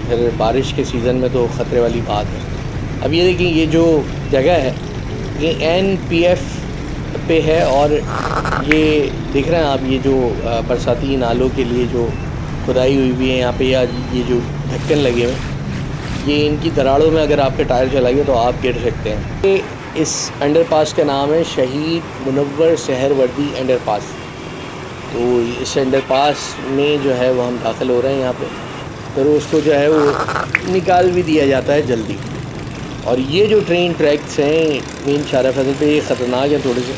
پھر بارش کے سیزن میں تو خطرے والی بات ہے۔ اب یہ دیکھیں یہ جو جگہ ہے یہ NPF پہ ہے، اور یہ دیکھ رہے ہیں آپ یہ جو برساتی نالوں کے لیے جو کھدائی ہوئی ہوئی ہے یہاں پہ، یا یہ جو ڈھکن لگے ہوئے ہیں، یہ ان کی دراڑوں میں اگر آپ کے ٹائر چلائیے تو آپ گر سکتے ہیں۔ اس انڈر پاس کا نام ہے شہید منور سہر وردی انڈر پاس۔ تو اس انڈر پاس میں جو ہے وہ ہم داخل ہو رہے ہیں یہاں پہ، پھر اس کو جو ہے وہ نکال بھی دیا جاتا ہے جلدی۔ اور یہ جو ٹرین ٹریکس ہیں مین شارع فیصل پہ، یہ خطرناک ہیں تھوڑے سے۔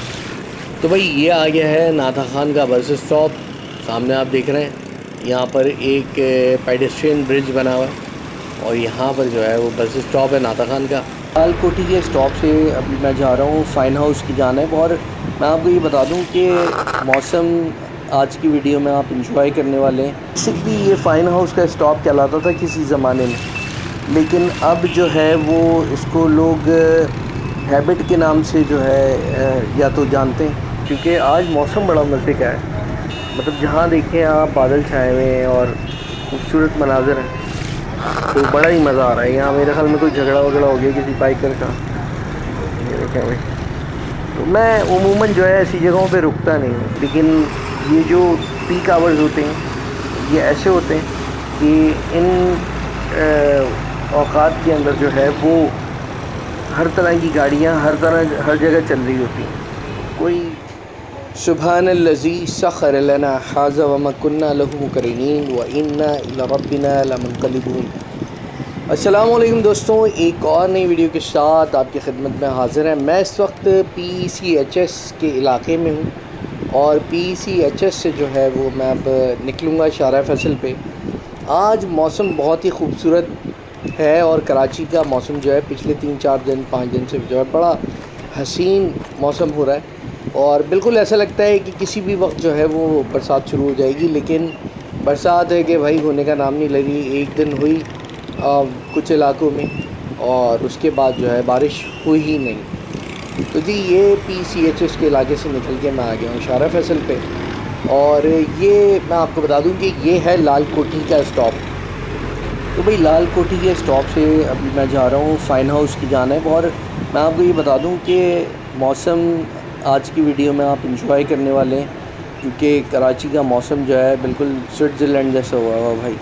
تو بھائی یہ آ گیا ہے ناطق خان کا بس اسٹاپ، سامنے آپ دیکھ رہے ہیں یہاں پر ایک پیڈسٹرین برج بنا ہوا ہے، اور یہاں پر جو ہے وہ بس اسٹاپ ہے ناطق خان کا۔ لال کوٹھی کے اسٹاپ سے ابھی میں جا رہا ہوں فائن ہاؤس کی جانب، اور میں آپ کو یہ بتا دوں کہ موسم آج کی ویڈیو میں آپ انجوائے کرنے والے ہیں۔ بیسکلی یہ فائن ہاؤس کا اسٹاپ کہلاتا تھا کسی زمانے میں، لیکن اب جو ہے وہ اس کو لوگ ہیبٹ کے نام سے جو ہے یا تو جانتے ہیں، کیونکہ آج موسم بڑا مزے کا ہے۔ مطلب جہاں دیکھیں آپ بادل چھائے ہوئے ہیں اور خوبصورت مناظر ہیں، تو بڑا ہی مزہ آ رہا ہے یہاں۔ میرے خیال میں کوئی جھگڑا وگڑا ہو گیا کسی بائکر کا، یہ دیکھیں بھائی۔ تو میں عموماً جو ہے ایسی جگہوں پہ رکتا نہیں ہوں، لیکن یہ جو پیک آورز ہوتے ہیں یہ ایسے ہوتے ہیں کہ ان اوقات کے اندر جو ہے وہ ہر طرح کی گاڑیاں ہر جگہ چل رہی ہوتی ہیں۔ کوئی سبحان الذی سخر لنا ھذا وما كنا له مقرنین وإنا إلی ربنا لمنقلبون۔ السلام علیکم دوستوں، ایک اور نئی ویڈیو کے ساتھ آپ کی خدمت میں حاضر ہیں۔ میں اس وقت PCHS کے علاقے میں ہوں، اور PCHS سے جو ہے وہ میں اب نکلوں گا شارع فیصل پہ۔ آج موسم بہت ہی خوبصورت ہے، اور کراچی کا موسم جو ہے پچھلے 3-4 دن 5 دن سے جو ہے بڑا حسین موسم ہو رہا ہے، اور بالکل ایسا لگتا ہے کہ کسی بھی وقت جو ہے وہ برسات شروع ہو جائے گی، لیکن برسات ہے کہ بھائی ہونے کا نام نہیں لے رہی۔ ایک دن ہوئی کچھ علاقوں میں، اور اس کے بعد جو ہے بارش ہوئی ہی نہیں۔ تو جی یہ PCHS کے علاقے سے نکل کے میں آ گیا ہوں شارع فیصل پہ، اور یہ میں آپ کو بتا دوں کہ یہ ہے لال کوٹھی کا اسٹاپ۔ تو بھئی لال کوٹھی کے اسٹاپ سے ابھی میں جا رہا ہوں فائن ہاؤس کی جانب، اور میں آپ کو یہ بتا دوں کہ موسم آج کی ویڈیو میں آپ انجوائے کرنے والے ہیں، کیونکہ کراچی کا موسم جو ہے بالکل سوئٹزرلینڈ جیسا ہوا ہوا بھائی۔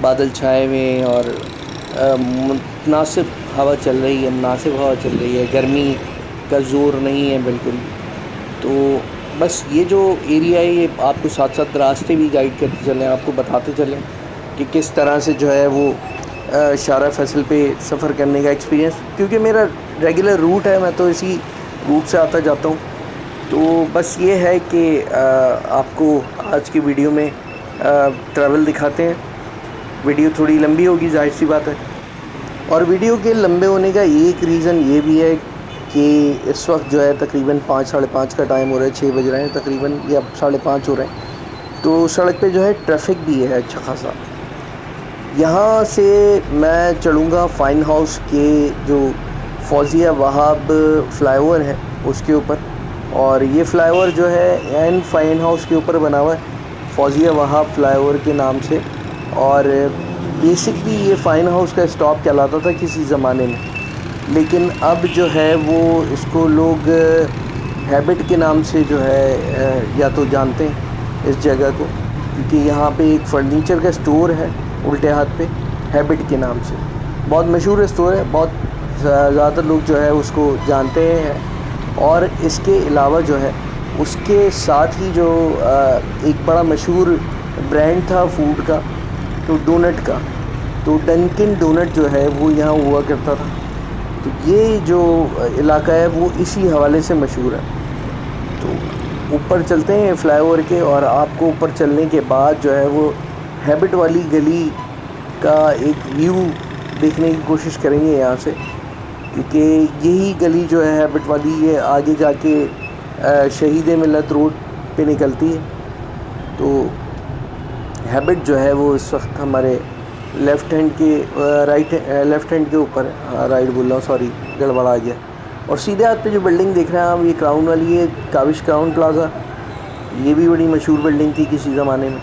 بادل چھائے ہوئے ہیں، اور مناسب ہوا چل رہی ہے، گرمی کا زور نہیں ہے بالکل۔ تو بس یہ جو ایریا ہے یہ آپ کو ساتھ ساتھ راستے بھی گائیڈ کرتے چلیں، آپ کو بتاتے چلیں کہ کس طرح سے جو ہے وہ شارع فیصل پہ سفر کرنے کا ایکسپیرینس، کیونکہ میرا ریگولر روٹ ہے، میں تو اسی روٹ سے آتا جاتا ہوں۔ تو بس یہ ہے کہ آپ کو آج کی ویڈیو میں ٹریول دکھاتے ہیں۔ ویڈیو تھوڑی لمبی ہوگی، ظاہر سی بات ہے، اور ویڈیو کے لمبے ہونے کا ایک ریزن یہ بھی ہے کہ اس وقت جو ہے تقریباً 5-5:30 کا ٹائم ہو رہا ہے، 6 بج رہے ہیں تقریباً، یا 5:30 ہو رہے ہیں۔ تو سڑک پہ جو ہے ٹریفک بھی ہے اچھا خاصا۔ یہاں سے میں چڑھوں گا فائن ہاؤس کے جو فوزیہ وہاب فلائی اوور ہے اس کے اوپر، اور یہ فلائی اوور جو ہے فائن ہاؤس کے اوپر بنا ہوا ہے فوزیہ وہاب فلائی اوور کے نام سے۔ اور بیسکلی یہ فائن ہاؤس کا اسٹاپ کہلاتا تھا کسی زمانے میں، لیکن اب جو ہے وہ اس کو لوگ ہیبٹ کے نام سے جو ہے یا تو جانتے ہیں اس جگہ کو، کیونکہ یہاں پہ ایک فرنیچر کا اسٹور ہے الٹے ہاتھ پہ ہیبٹ کے نام سے، بہت مشہور اسٹور ہے، بہت زیادہ لوگ جو ہے اس کو جانتے ہیں۔ اور اس کے علاوہ جو ہے اس کے ساتھ ہی جو ایک بڑا مشہور برانڈ تھا فوڈ کا، تو ڈونٹ کا، تو ڈنکن ڈونٹ جو ہے وہ یہاں ہوا کرتا تھا۔ تو یہ جو علاقہ ہے وہ اسی حوالے سے مشہور ہے۔ تو اوپر چلتے ہیں فلائی اوور کے، اور آپ کو اوپر چلنے کے بعد جو ہے وہ ہیبٹ والی گلی کا ایک ویو دیکھنے کی کوشش کریں گے یہاں سے، کیونکہ یہی گلی جو ہے ہیبٹ والی یہ آگے جا کے شہید ملت روڈ پہ نکلتی ہے۔ تو ہیبٹ جو ہے وہ اس وقت ہمارے لیفٹ ہینڈ کے اوپر ہے، رائٹ بول رہا ہوں، سوری گڑبڑ آ گیا۔ اور سیدھے ہاتھ پہ جو بلڈنگ دیکھ رہے ہیں آپ، یہ کراؤن والی ہے، کاوش کراؤن پلازا۔ یہ بھی بڑی مشہور بلڈنگ تھی کسی زمانے میں۔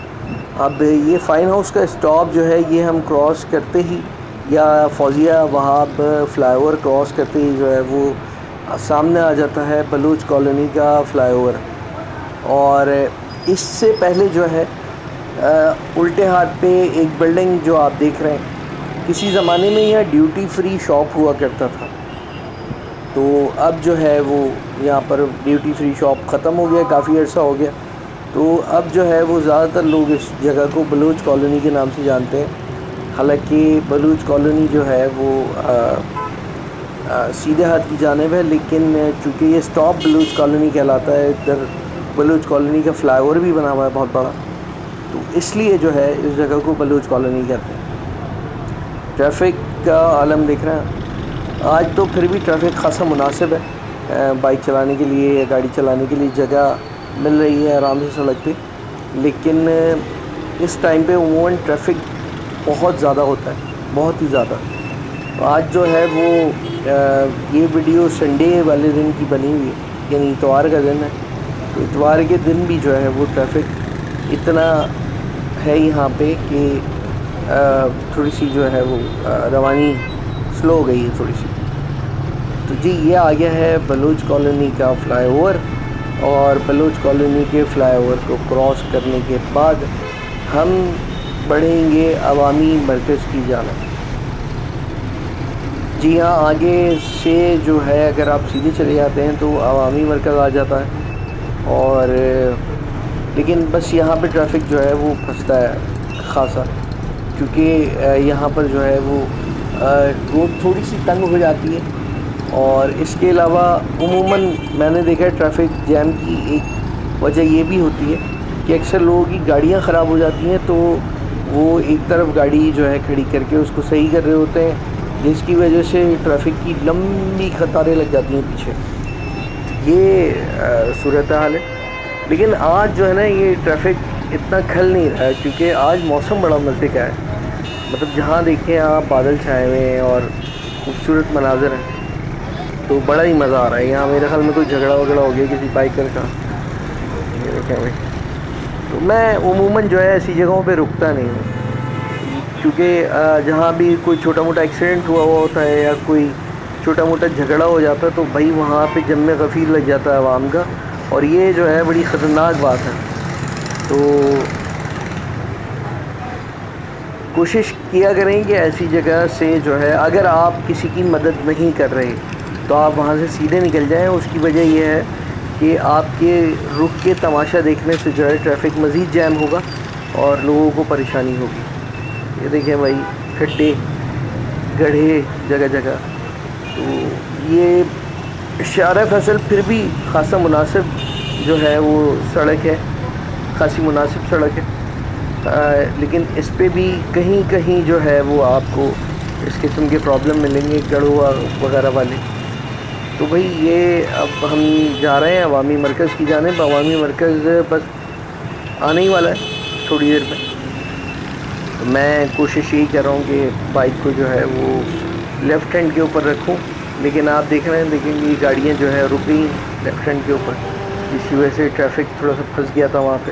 اب یہ فائن ہاؤس کا اسٹاپ جو ہے یہ ہم کراس کرتے ہی یا فوزیہ وہاب فلائی اوور کراس کرتے ہی جو ہے وہ سامنے آ جاتا ہے بلوچ کالونی کا فلائی اوور. اور اس سے پہلے جو ہے الٹے ہاتھ پہ ایک بلڈنگ جو آپ دیکھ رہے ہیں، کسی زمانے میں یہ ڈیوٹی فری شاپ ہوا کرتا تھا. تو اب جو ہے وہ یہاں پر ڈیوٹی فری شاپ ختم ہو گیا، کافی عرصہ ہو گیا. تو اب جو ہے وہ زیادہ تر لوگ اس جگہ کو بلوچ کالونی کے نام سے جانتے ہیں. حالانکہ بلوچ کالونی جو ہے وہ سیدھے ہاتھ کی جانب ہے، لیکن چونکہ یہ اسٹاپ بلوچ کالونی کہلاتا ہے، ادھر بلوچ کالونی کا فلائی اوور بھی بنا ہوا ہے بہت بڑا، تو اس لیے جو ہے اس جگہ کو بلوچ کالونی کہتے ہیں. ٹریفک کا عالم دیکھ رہے ہیں آج، تو پھر بھی ٹریفک خاصا مناسب ہے، بائک چلانے کے لیے یا گاڑی چلانے کے لیے جگہ مل رہی ہے آرام سے سڑک پہ. لیکن اس ٹائم پہ عموماً ٹریفک بہت زیادہ ہوتا ہے، بہت ہی زیادہ. آج جو ہے وہ یہ ویڈیو سنڈے والے دن کی بنی ہوئی ہے، یعنی اتوار کا دن ہے. تو اتوار کے دن بھی جو ہے وہ ٹریفک اتنا ہے یہاں پہ کہ تھوڑی سی جو ہے وہ روانی سلو ہو گئی ہے تھوڑی سی. تو جی یہ آ گیا ہے بلوچ کالونی کا فلائی اوور، اور بلوچ کالونی کے فلائی اوور کو کراس کرنے کے بعد ہم بڑھیں گے عوامی مرکز کی جانب. جی ہاں، آگے سے جو ہے اگر آپ سیدھے چلے جاتے ہیں تو عوامی مرکز آ جاتا ہے. اور لیکن بس یہاں پہ ٹریفک جو ہے وہ پھنستا ہے خاصا، کیونکہ یہاں پر جو ہے وہ روڈ تھوڑی سی تنگ ہو جاتی ہے. اور اس کے علاوہ عموماً میں نے دیکھا ہے ٹریفک جیم کی ایک وجہ یہ بھی ہوتی ہے کہ اکثر لوگوں کی گاڑیاں خراب ہو جاتی ہیں، تو وہ ایک طرف گاڑی جو ہے کھڑی کر کے اس کو صحیح کر رہے ہوتے ہیں، جس کی وجہ سے ٹریفک کی لمبی قطاریں لگ جاتی ہیں پیچھے. یہ صورتحال ہے. لیکن آج جو ہے نا یہ ٹریفک اتنا کھل نہیں رہا ہے، کیونکہ آج موسم بڑا مزے کا ہے. مطلب جہاں دیکھیں آپ بادل چھائے ہوئے ہیں اور خوبصورت مناظر ہیں، تو بڑا ہی مزہ آ رہا ہے. یہاں میرے خیال میں کوئی جھگڑا وگڑا ہو گیا کسی بائکر کا، یہ دیکھیں بھائی. تو میں عموماً جو ہے ایسی جگہوں پہ رکتا نہیں ہوں، کیونکہ جہاں بھی کوئی چھوٹا موٹا ایکسیڈنٹ ہوا ہوتا ہے یا کوئی چھوٹا موٹا جھگڑا ہو جاتا ہے، تو بھائی وہاں پہ جم غفیر لگ جاتا ہے عوام کا، اور یہ جو ہے بڑی خطرناک بات ہے. تو کوشش کیا کریں کہ ایسی جگہ سے جو ہے اگر آپ کسی کی مدد نہیں کر رہے تو آپ وہاں سے سیدھے نکل جائیں. اس کی وجہ یہ ہے کہ آپ کے رک کے تماشا دیکھنے سے جو ہے ٹریفک مزید جیم ہوگا اور لوگوں کو پریشانی ہوگی. یہ دیکھیں بھائی، کھڈے گڑھے جگہ جگہ. تو یہ شارع فیصل پھر بھی خاصا مناسب جو ہے وہ سڑک ہے، خاصی مناسب سڑک ہے. لیکن اس پہ بھی کہیں کہیں جو ہے وہ آپ کو اس قسم کے پرابلم ملیں گے، گڑھوا وغیرہ والے. تو بھائی یہ اب ہم جا رہے ہیں عوامی مرکز کی جانب. عوامی مرکز بس آنے ہی والا ہے تھوڑی دیر میں. میں کوشش یہی کر رہا ہوں کہ بائک کو جو ہے وہ لیفٹ ہینڈ کے اوپر رکھوں، لیکن آپ دیکھ رہے ہیں، دیکھیں گے یہ گاڑیاں جو ہے رک گئی لیفٹ ہینڈ کے اوپر، جس کی وجہ سے ٹریفک تھوڑا سا پھنس گیا تھا وہاں پہ.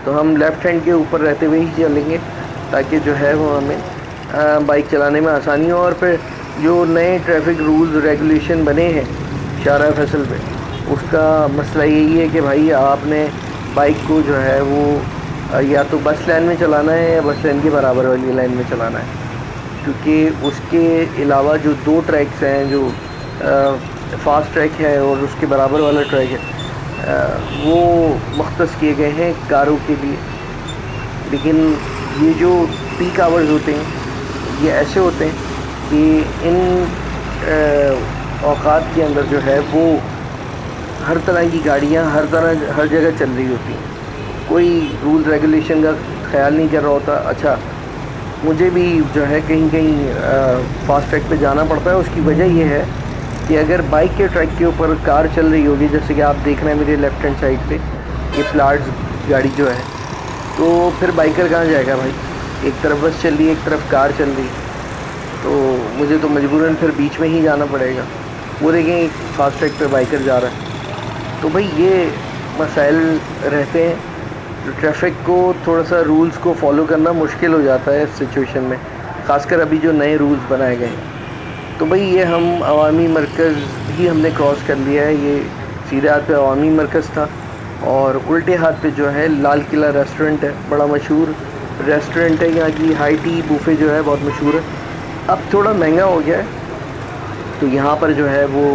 تو ہم لیفٹ ہینڈ کے اوپر رہتے ہوئے ہی چلیں گے تاکہ جو ہے وہ ہمیں بائک چلانے میں آسانی ہو. اور پھر جو نئے ٹریفک رولز ریگولیشن بنے ہیں شارع فیصل پہ، اس کا مسئلہ یہی ہے کہ بھائی آپ نے بائک کو جو ہے وہ یا تو بس لائن میں چلانا ہے یا بس لائن کے برابر والی لائن میں چلانا ہے. کیونکہ اس کے علاوہ جو دو ٹریکس ہیں، جو فاسٹ ٹریک ہے اور اس کے برابر والا ٹریک ہے، وہ مختص کیے گئے ہیں کاروں کے لیے. لیکن یہ جو پیک آورز ہوتے ہیں یہ ایسے ہوتے ہیں کہ ان اوقات کے اندر جو ہے وہ ہر طرح کی گاڑیاں ہر جگہ چل رہی ہوتی ہیں. کوئی رول ریگولیشن کا خیال نہیں کر رہا ہوتا. اچھا، مجھے بھی جو ہے کہیں کہیں فاسٹ ٹریک پہ جانا پڑتا ہے. اس کی وجہ یہ ہے کہ اگر بائک کے ٹریک کے اوپر کار چل رہی ہوگی، جیسے کہ آپ دیکھ رہے ہیں میرے لیفٹ ہینڈ سائڈ پہ یہ پلاٹس گاڑی جو ہے، تو پھر بائکر کہاں جائے گا بھائی؟ ایک طرف بس چل رہی ہے، ایک طرف کار چل رہی، تو مجھے تو مجبوراً پھر بیچ میں ہی جانا پڑے گا. وہ دیکھیں ایک فاسٹ ٹریک پہ بائکر جا رہا ہے. تو بھائی یہ مسائل رہتے ہیں. تو ٹریفک کو تھوڑا سا رولز کو فالو کرنا مشکل ہو جاتا ہے اس سچویشن میں، خاص کر ابھی جو نئے رولز بنائے گئے ہیں۔ تو بھئی یہ ہم عوامی مرکز بھی ہم نے کراس کر لیا ہے، یہ سیدھے ہاتھ پہ عوامی مرکز تھا، اور الٹے ہاتھ پہ جو ہے لال قلعہ ریسٹورنٹ ہے، بڑا مشہور ریسٹورنٹ ہے یہاں کی، ہائی ٹی بوفے جو ہے بہت مشہور ہے۔ اب تھوڑا مہنگا ہو گیا ہے تو یہاں پر جو ہے وہ،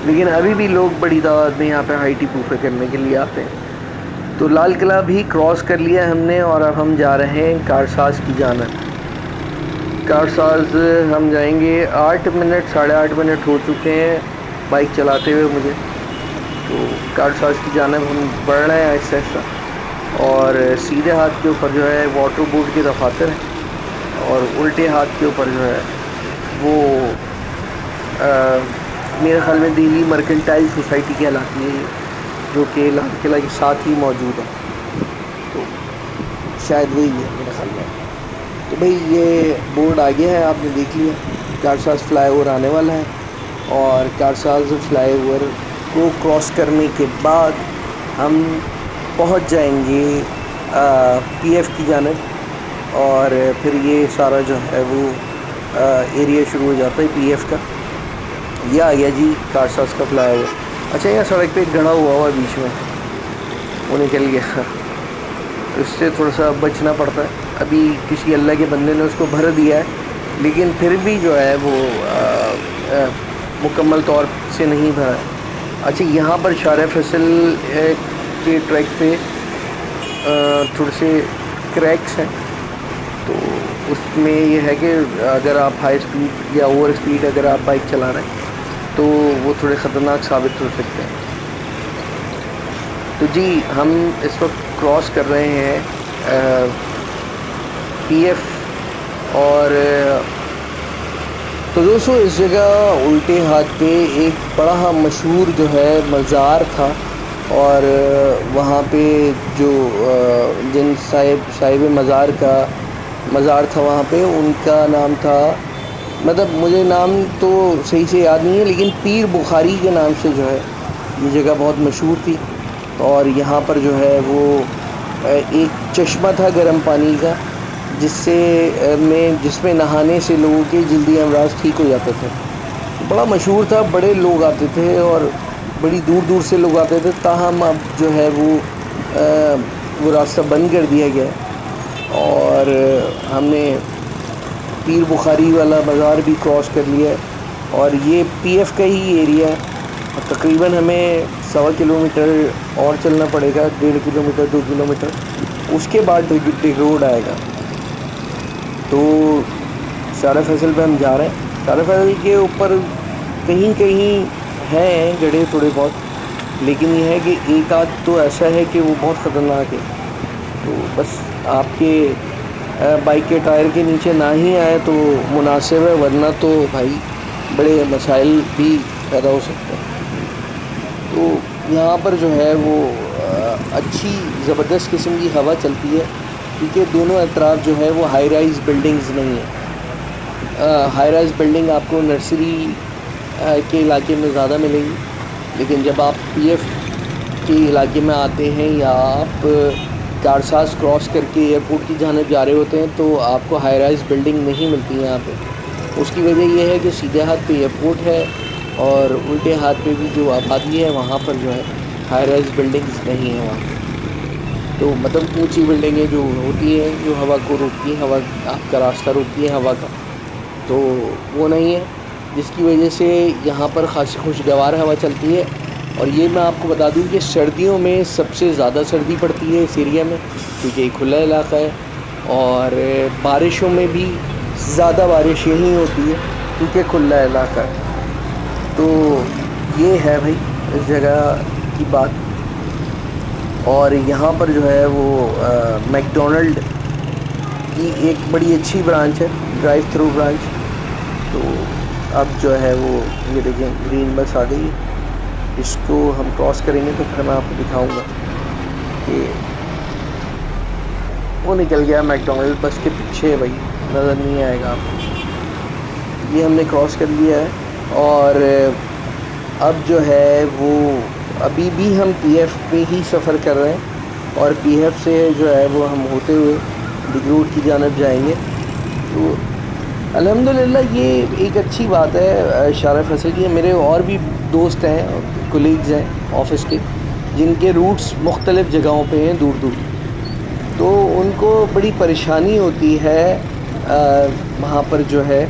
لیکن ابھی بھی لوگ بڑی تعداد میں یہاں پہ ہائی ٹی بوفے کرنے کے لیے آتے ہیں۔ تو لال قلعہ بھی کراس کر لیا ہم نے، اور اب ہم جا رہے ہیں کارساز کی جانب۔ کارساز ہم جائیں گے 8-8.5 منٹ ہو چکے ہیں بائک چلاتے ہوئے مجھے، تو کارساز کی جانب ہم بڑھ رہے ہیں آہستہ آہستہ، اور سیدھے ہاتھ کے اوپر جو ہے واٹر بورڈ کے دفاتر ہیں، اور الٹے ہاتھ کے اوپر جو ہے وہ میرے خیال میں دہلی مرکنٹائل سوسائٹی کہلاتی ہے، جو کہ لال قلعہ کے ساتھ ہی موجود ہے، تو شاید وہی ہے میرے خیال میں۔ تو بھئی یہ بورڈ آ گیا ہے، آپ نے دیکھ لیا، کارساز فلائی اوور آنے والا ہے، اور کارساز فلائی اوور کو کراس کرنے کے بعد ہم پہنچ جائیں گے پی ایف کی جانب، اور پھر یہ سارا جو ہے وہ ایریا شروع ہو جاتا ہے پی ایف کا۔ یہ آ گیا جی کارساز کا فلائی اوور۔ اچھا یہاں سڑک پہ گڑھا ہوا بیچ میں، وہ نکل گیا، اس سے تھوڑا سا بچنا پڑتا ہے۔ ابھی کسی اللہ کے بندے نے اس کو بھر دیا ہے، لیکن پھر بھی جو ہے وہ مکمل طور سے نہیں بھرا ہے۔ اچھا یہاں پر شارع فیصل کے ٹریک پہ تھوڑے سے کریکس ہیں، تو اس میں یہ ہے کہ اگر آپ ہائی اسپیڈ یا اوور اسپیڈ اگر آپ بائک چلا رہے ہیں تو وہ تھوڑے خطرناک ثابت ہو سکتے ہیں۔ تو جی ہم اس وقت کراس کر رہے ہیں پی ایف، اور تو دوستو اس جگہ الٹے ہاتھ پہ ایک بڑا مشہور جو ہے مزار تھا، اور وہاں پہ جو جن صاحب مزار کا مزار تھا وہاں پہ، ان کا نام تھا، مطلب مجھے نام تو صحیح سے یاد نہیں ہے، لیکن پیر بخاری کے نام سے جو ہے یہ جگہ بہت مشہور تھی، اور یہاں پر جو ہے وہ ایک چشمہ تھا گرم پانی کا، جس میں نہانے سے لوگوں کے جلدی امراض ٹھیک ہو جاتے تھے، بڑا مشہور تھا، بڑے لوگ آتے تھے اور بڑی دور دور سے لوگ آتے تھے، تاہم اب جو ہے وہ راستہ بند کر دیا گیا ہے، اور ہم نے پیر بخاری والا بازار بھی کراس کر لیا ہے، اور یہ پی ایف کا ہی ایریا ہے، تقریباً ہمیں 1.25 کلومیٹر اور چلنا پڑے گا، 1.5 کلومیٹر 2 کلومیٹر، اس کے بعد ڈگ روڈ آئے گا۔ تو شارع فیصل پہ ہم جا رہے ہیں، شارع فیصل کے اوپر کہیں کہیں ہیں گڑھے تھوڑے بہت، لیکن یہ ہے کہ ایک آدھ تو ایسا ہے کہ وہ بہت خطرناک ہے، تو بس آپ کے بائک کے ٹائر کے نیچے نہ ہی آئے تو مناسب ہے، ورنہ تو بھائی بڑے مسائل بھی پیدا ہو سکتے ہیں۔ تو یہاں پر جو ہے وہ اچھی زبردست قسم کی ہوا چلتی ہے، کیونکہ دونوں اطراف جو ہے وہ ہائی رائز بلڈنگز نہیں ہیں۔ ہائی رائز بلڈنگ آپ کو نرسری کے علاقے میں زیادہ ملے گی، لیکن جب آپ پی ایف کے علاقے میں آتے ہیں یا آپ کارساز کراس کر کے ایئرپورٹ کی جانب جا رہے ہوتے ہیں تو آپ کو ہائی رائز بلڈنگ نہیں ملتی یہاں پہ۔ اس کی وجہ یہ ہے کہ سیدھے ہاتھ پہ ایئرپورٹ ہے، اور الٹے ہاتھ پہ بھی جو آبادی ہے وہاں پر جو ہے ہائی رائز بلڈنگز نہیں ہیں وہاں، تو مطلب اونچی بلڈنگیں جو ہوتی ہیں جو ہوا کو روکتی ہیں، ہوا آپ کا راستہ روکتی ہیں ہوا کا، تو وہ نہیں ہے، جس کی وجہ سے یہاں پر خاصی خوشگوار ہوا چلتی ہے۔ اور یہ میں آپ کو بتا دوں کہ سردیوں میں سب سے زیادہ سردی پڑتی ہے اس ایریا میں، کیونکہ یہ کھلا علاقہ ہے، اور بارشوں میں بھی زیادہ بارش یہیں ہوتی ہے کیونکہ کھلا علاقہ ہے۔ تو یہ ہے بھائی اس جگہ کی بات، اور یہاں پر جو ہے وہ میک ڈونلڈ کی ایک بڑی اچھی برانچ ہے، ڈرائیو تھرو برانچ، تو اب جو ہے وہ یہ دیکھیں گرین بس آ گئی ہے، اس کو ہم کراس کریں گے تو پھر میں آپ کو دکھاؤں گا کہ وہ نکل گیا میک ڈونلڈ، بس کے پیچھے ہے بھائی، نظر نہیں آئے گا آپ کو۔ یہ ہم نے کراس کر لیا ہے، اور اب جو ہے وہ ابھی بھی ہم پی ایف پہ ہی سفر کر رہے ہیں، اور پی ایف سے جو ہے وہ ہم ہوتے ہوئے ڈگ روڈ کی جانب جائیں گے. تو الحمدللہ یہ ایک اچھی بات ہے شارع فیصل کی. میرے اور بھی دوست ہیں, کولیگز ہیں آفس کے, جن کے روٹس مختلف جگہوں پہ ہیں دور دور, تو ان کو بڑی پریشانی ہوتی ہے وہاں پر جو ہے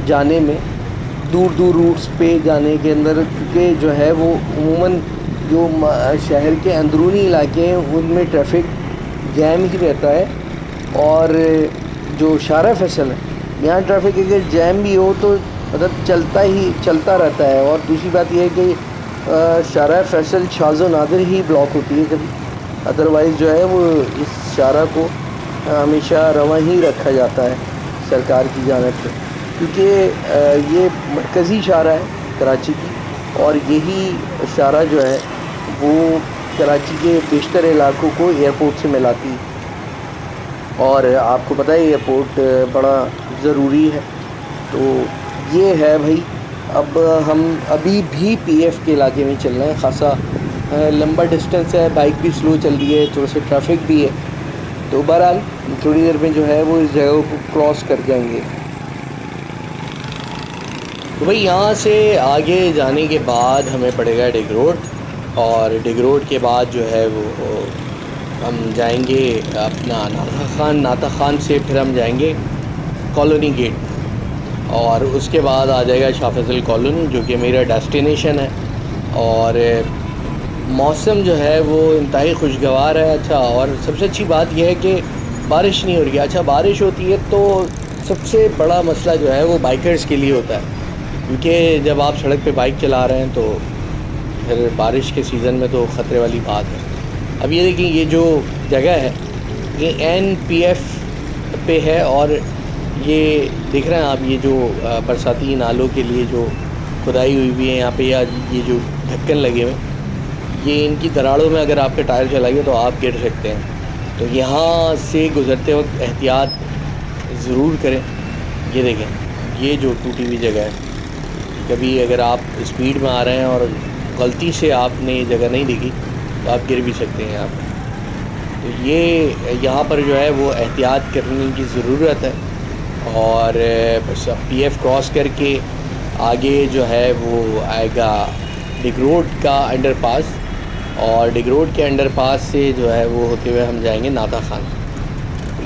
جانے میں, دور دور روٹس پہ جانے کے اندر, کیونکہ جو ہے وہ عموماً جو شہر کے اندرونی علاقے ہیں ان میں ٹریفک جیم ہی رہتا ہے. اور جو شارع فیصل ہے یہاں ٹریفک اگر جیم بھی ہو تو مطلب چلتا رہتا ہے. اور دوسری بات یہ ہے کہ شارع فیصل شاذ و نادر ہی بلاک ہوتی ہے کبھی, ادروائز جو ہے وہ اس شارع کو ہمیشہ رواں ہی رکھا جاتا ہے سرکار کی جانب سے, کیونکہ یہ مرکزی شارع ہے کراچی کی, اور یہی شارع جو ہے وہ کراچی کے بیشتر علاقوں کو ایئرپورٹ سے ملاتی ہے. اور آپ کو پتہ ہے ایئرپورٹ بڑا ضروری ہے. تو یہ ہے بھائی. اب ہم ابھی بھی پی ایف کے علاقے میں چل رہے ہیں, خاصا لمبا ڈسٹینس ہے, بائک بھی سلو چل رہی ہے, تھوڑا سا ٹریفک بھی ہے. تو بہرحال تھوڑی دیر میں جو ہے وہ اس جگہ کو کراس کر جائیں گے. تو بھائی یہاں سے آگے جانے کے بعد ہمیں پڑے گا ڈگ روڈ, اور ڈگ روڈ کے بعد جو ہے وہ ہم جائیں گے اپنا ناطق خان سے پھر ہم جائیں گے کالونی گیٹ, اور اس کے بعد آ جائے گا شاہ فیصل کالونی جو کہ میرا ڈیسٹینیشن ہے. اور موسم جو ہے وہ انتہائی خوشگوار ہے. اچھا, اور سب سے اچھی بات یہ ہے کہ بارش نہیں ہو رہی ہے. اچھا, بارش ہوتی ہے تو سب سے بڑا مسئلہ جو ہے وہ بائکرز کے لیے ہوتا ہے, کیونکہ جب آپ سڑک پہ بائک چلا رہے ہیں تو پھر بارش کے سیزن میں تو خطرے والی بات ہے. اب یہ دیکھیں یہ جو جگہ ہے یہ این پی ایف پہ ہے, اور یہ دیکھ رہے ہیں آپ یہ جو برساتی نالوں کے لیے جو کھدائی ہوئی ہے یہاں پہ, یا یہ جو ڈھکن لگے ہوئے, یہ ان کی دراڑوں میں اگر آپ کے ٹائر چلائیے تو آپ گر سکتے ہیں. تو یہاں سے گزرتے وقت احتیاط ضرور کریں. یہ دیکھیں یہ جو ٹوٹی ہوئی جگہ ہے, کبھی اگر آپ اسپیڈ میں آ رہے ہیں اور غلطی سے آپ نے یہ جگہ نہیں دیکھی تو آپ گر بھی سکتے ہیں یہاں پہ. تو یہ یہاں پر جو ہے وہ احتیاط کرنے کی ضرورت ہے. اور بس پی ایف کراس کر کے آگے جو ہے وہ آئے گا ڈگ روڈ کا انڈر پاس, اور ڈگ روڈ کے انڈر پاس سے جو ہے وہ ہوتے ہوئے ہم جائیں گے ناطق خان.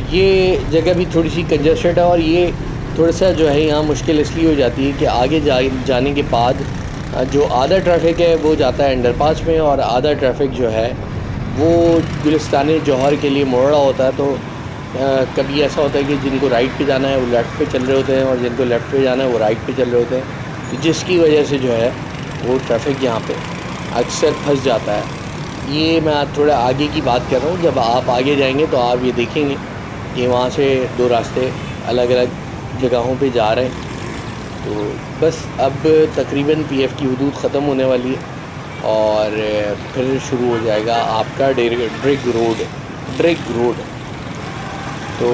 یہ جگہ بھی تھوڑی سی کنجسٹڈ ہے, اور یہ تھوڑا سا جو ہے یہاں مشکل اس لیے ہو جاتی ہے کہ آگے جانے کے بعد جو آدھا ٹریفک ہے وہ جاتا ہے انڈر پاس میں, اور آدھا ٹریفک جو ہے وہ گلستان جوہر کے لیے موڑ رہا ہوتا ہے. تو کبھی ایسا ہوتا ہے کہ جن کو رائٹ پہ جانا ہے وہ لیفٹ پہ چل رہے ہوتے ہیں, اور جن کو لیفٹ پہ جانا ہے وہ رائٹ پہ چل رہے ہوتے ہیں, جس کی وجہ سے جو ہے وہ ٹریفک یہاں پہ اکثر پھنس جاتا ہے. یہ میں تھوڑا آگے کی بات کر رہا ہوں. جب آپ آگے جائیں گے تو آپ یہ دیکھیں گے کہ وہاں سے دو راستے الگ الگ جگہوں پہ جا رہے ہیں. تو بس اب تقریباً پی ایف کی حدود ختم ہونے والی ہے, اور پھر شروع ہو جائے گا آپ کا ڈرگ روڈ. تو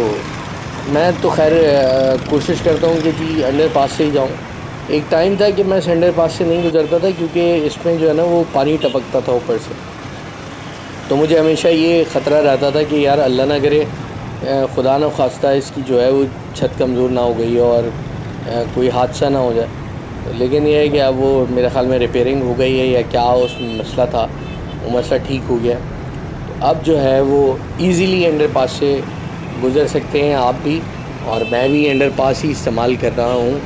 میں تو خیر کوشش کرتا ہوں کہ جی انڈر پاس سے ہی جاؤں. ایک ٹائم تھا کہ میں انڈر پاس سے نہیں گزرتا تھا, کیونکہ اس میں جو ہے نا وہ پانی ٹپکتا تھا اوپر سے. تو مجھے ہمیشہ یہ خطرہ رہتا تھا کہ یار اللہ نہ کرے خدا نہ خواستہ اس کی جو ہے وہ چھت کمزور نہ ہو گئی اور کوئی حادثہ نہ ہو جائے. لیکن یہ ہے کہ اب وہ میرے خیال میں ریپیئرنگ ہو گئی ہے, یا کیا اس میں مسئلہ تھا, وہ مسئلہ ٹھیک ہو گیا. تو اب جو ہے وہ ایزیلی انڈر پاس سے گزر سکتے ہیں آپ بھی, اور میں بھی انڈر پاس ہی استعمال کر رہا ہوں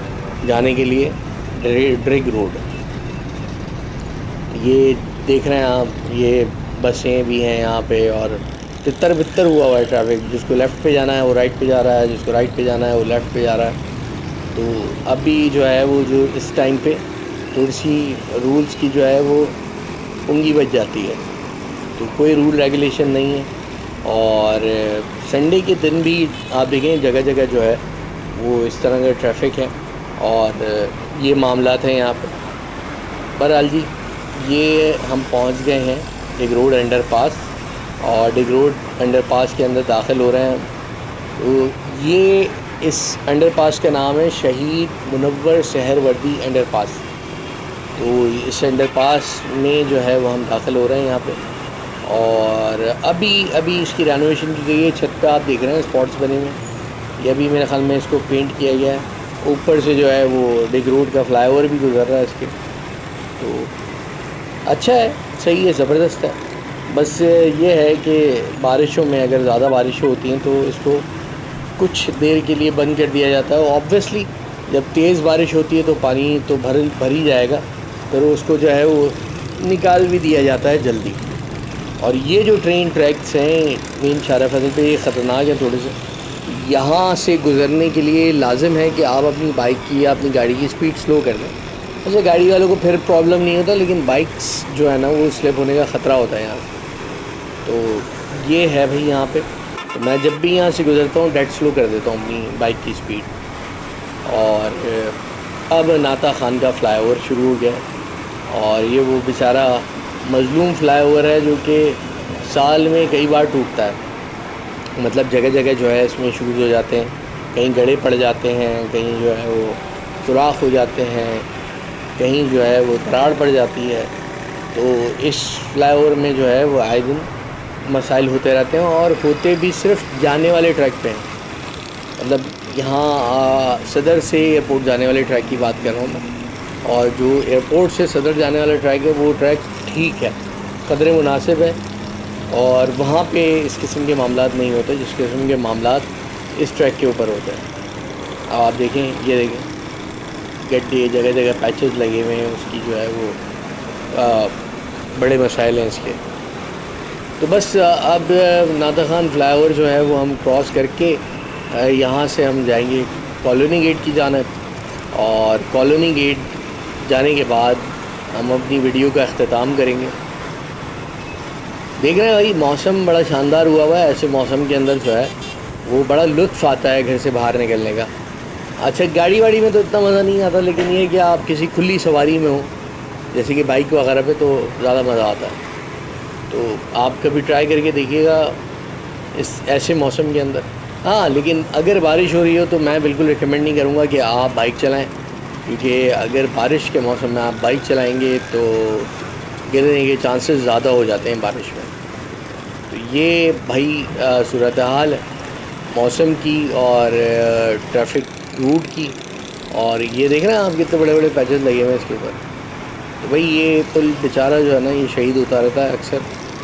جانے کے لیے ڈرگ روڈ. یہ دیکھ رہے ہیں آپ یہ بسیں بھی ہیں یہاں پہ, اور تتر بتر ہوا ہے ٹریفک. جس کو لیفٹ پہ جانا ہے وہ رائٹ پہ جا رہا ہے, جس کو رائٹ پہ جانا ہے وہ لیفٹ پہ جا رہا ہے. تو ابھی جو ہے وہ جو اس ٹائم پہ تھوڑی سی رولز کی جو ہے وہ انگی بچ جاتی ہے. تو کوئی رول ریگولیشن نہیں ہے, اور سنڈے کے دن بھی آپ دیکھیں جگہ جگہ جو ہے وہ اس طرح کا ٹریفک ہے, اور یہ معاملات ہیں یہاں پہ. بہرحال جی یہ ہم پہنچ گئے ہیں ڈگ روڈ انڈر پاس, اور ڈگ روڈ انڈر پاس کے اندر داخل ہو رہے ہیں. تو یہ اس انڈر پاس کا نام ہے شہید منور سہروردی انڈر پاس. تو اس انڈر پاس میں جو ہے وہ ہم داخل ہو رہے ہیں یہاں پہ, اور ابھی اس کی رینوویشن کی گئی ہے. چھت پہ آپ دیکھ رہے ہیں اسپاٹس بنے ہوئے ہیں. یہ ابھی میرے خیال میں اس کو پینٹ کیا گیا ہے. اوپر سے جو ہے وہ ڈگ روڈ کا فلائی اوور بھی گزر رہا ہے اس کے. تو اچھا ہے, صحیح ہے, زبردست ہے. بس یہ ہے کہ بارشوں میں اگر زیادہ بارشیں ہوتی ہیں تو اس کو کچھ دیر کے لیے بند کر دیا جاتا ہے. آبویسلی جب تیز بارش ہوتی ہے تو پانی تو بھر ہی جائے گا, پھر اس کو جو ہے وہ نکال بھی دیا جاتا ہے جلدی. اور یہ جو ٹرین ٹریکس ہیں مین شارع فیصل پہ, یہ خطرناک ہیں تھوڑے سے. یہاں سے گزرنے کے لیے لازم ہے کہ آپ اپنی بائک کی یا اپنی گاڑی کی سپیڈ سلو کر دیں. اچھا, گاڑی والوں کو پھر پرابلم نہیں ہوتا, لیکن بائکس جو ہے نا وہ سلپ ہونے کا خطرہ ہوتا ہے یہاں سے. تو یہ ہے بھائی یہاں پہ. تو میں جب بھی یہاں سے گزرتا ہوں ڈیڈ سلو کر دیتا ہوں اپنی بائک کی سپیڈ. اور اب ناطا خان کا فلائی اوور شروع ہو گیا ہے, اور یہ وہ بیچارہ مظلوم فلائی اوور ہے جو کہ سال میں کئی بار ٹوٹتا ہے. مطلب جگہ جگہ جو ہے اس میں شوز ہو جاتے ہیں, کہیں گڑھے پڑ جاتے ہیں, کہیں جو ہے وہ سوراخ ہو جاتے ہیں, کہیں جو ہے وہ دراڑ پڑ جاتی ہے. تو اس فلائی اوور میں جو ہے وہ آئے دن مسائل ہوتے رہتے ہیں, اور ہوتے بھی صرف جانے والے ٹریک پہ ہیں. مطلب یہاں صدر سے ایئرپورٹ جانے والے ٹریک کی بات کر رہا ہوں میں, اور جو ایئرپورٹ سے صدر جانے والا ٹریک ہے وہ ٹریک ٹھیک ہے, قدر مناسب ہے, اور وہاں پہ اس قسم کے معاملات نہیں ہوتے جس قسم کے معاملات اس ٹریک کے اوپر ہوتے ہیں. اب آپ دیکھیں, یہ دیکھیں گڈھے جگہ جگہ پیچز لگے ہوئے ہیں, اس کی جو ہے وہ بڑے مسائل ہیں اس کے. تو بس اب ناطا خان فلائی اوور جو ہے وہ ہم کراس کر کے یہاں سے ہم جائیں گے کالونی گیٹ کی جانب, اور کالونی گیٹ جانے کے بعد ہم اپنی ویڈیو کا اختتام کریں گے. دیکھ رہے ہیں بھائی موسم بڑا شاندار ہوا ہوا ہے. ایسے موسم کے اندر جو ہے وہ بڑا لطف آتا ہے گھر سے باہر نکلنے کا. اچھا, گاڑی واڑی میں تو اتنا مزہ نہیں آتا, لیکن یہ کہ آپ کسی کھلی سواری میں ہوں جیسے کہ بائک وغیرہ پہ تو زیادہ مزہ آتا ہے. تو آپ کبھی ٹرائی کر کے دیکھیے گا اس ایسے موسم کے اندر. ہاں, لیکن اگر بارش ہو رہی ہو تو میں بالکل ریکمینڈ نہیں کروں گا کہ آپ بائک چلائیں, کیونکہ اگر بارش کے موسم میں آپ بائک چلائیں گے تو گرنے کے چانسز زیادہ ہو جاتے ہیں بارش میں. تو یہ بھائی صورتحال ہے موسم کی اور ٹریفک روٹ کی. اور یہ دیکھ رہے ہیں آپ کتنے بڑے بڑے پیچز لگے ہوئے ہیں اس کے اوپر. تو بھائی یہ پل بیچارہ جو ہے نا یہ شہید ہوتا رہتا ہے اکثر,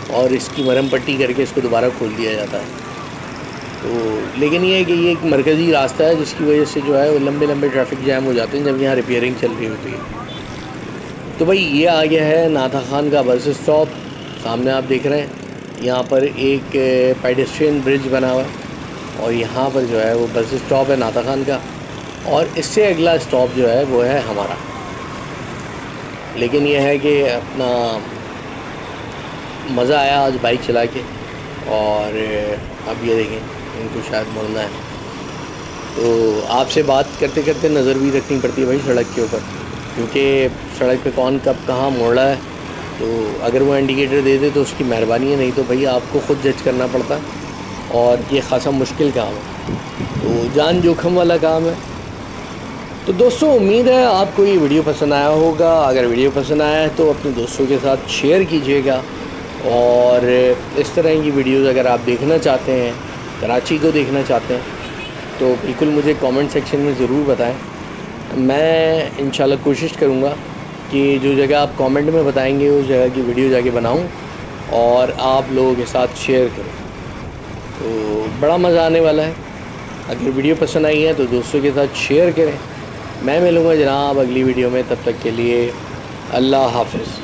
اور اس کی مرہم پٹی کر کے اس کو دوبارہ کھول دیا جاتا ہے. تو لیکن یہ ہے کہ یہ ایک مرکزی راستہ ہے جس کی وجہ سے جو ہے وہ لمبے لمبے ٹریفک جام ہو جاتے ہیں جب یہاں ریپیئرنگ چل رہی ہوتی ہے. تو بھائی یہ آ گیا ہے ناطا خان کا بس اسٹاپ. سامنے آپ دیکھ رہے ہیں یہاں پر ایک پیڈسٹرین برج بنا ہوا ہے, اور یہاں پر جو ہے وہ بس اسٹاپ ہے ناطا خان کا, اور اس سے اگلا اسٹاپ جو ہے وہ ہے ہمارا. لیکن یہ ہے کہ اپنا مزہ آیا آج بائک چلا کے. اور اب یہ دیکھیں ان کو شاید مڑنا ہے, تو آپ سے بات کرتے کرتے نظر بھی رکھنی پڑتی ہے بھائی سڑک کے اوپر, کیونکہ سڑک پہ کون کب کہاں موڑ رہا ہے. تو اگر وہ انڈیکیٹر دے دے تو اس کی مہربانی ہے, نہیں تو بھائی آپ کو خود جج کرنا پڑتا ہے, اور یہ خاصا مشکل کام ہے, تو جان جوکھم والا کام ہے. تو دوستوں, امید ہے آپ کو یہ ویڈیو پسند آیا ہوگا. اگر ویڈیو پسند آیا ہے تو اپنے دوستوں کے ساتھ شیئر کیجیے گا, اور اس طرح کی ویڈیوز اگر آپ دیکھنا چاہتے ہیں, کراچی کو دیکھنا چاہتے ہیں, تو بالکل مجھے کامنٹ سیکشن میں ضرور بتائیں. میں انشاءاللہ کوشش کروں گا کہ جو جگہ آپ کامنٹ میں بتائیں گے اس جگہ کی ویڈیو جا کے بناؤں اور آپ لوگوں کے ساتھ شیئر کروں. تو بڑا مزہ آنے والا ہے. اگر ویڈیو پسند آئی ہے تو دوستوں کے ساتھ شیئر کریں. میں ملوں گا جناب اگلی ویڈیو میں, تب تک کے لیے اللہ حافظ.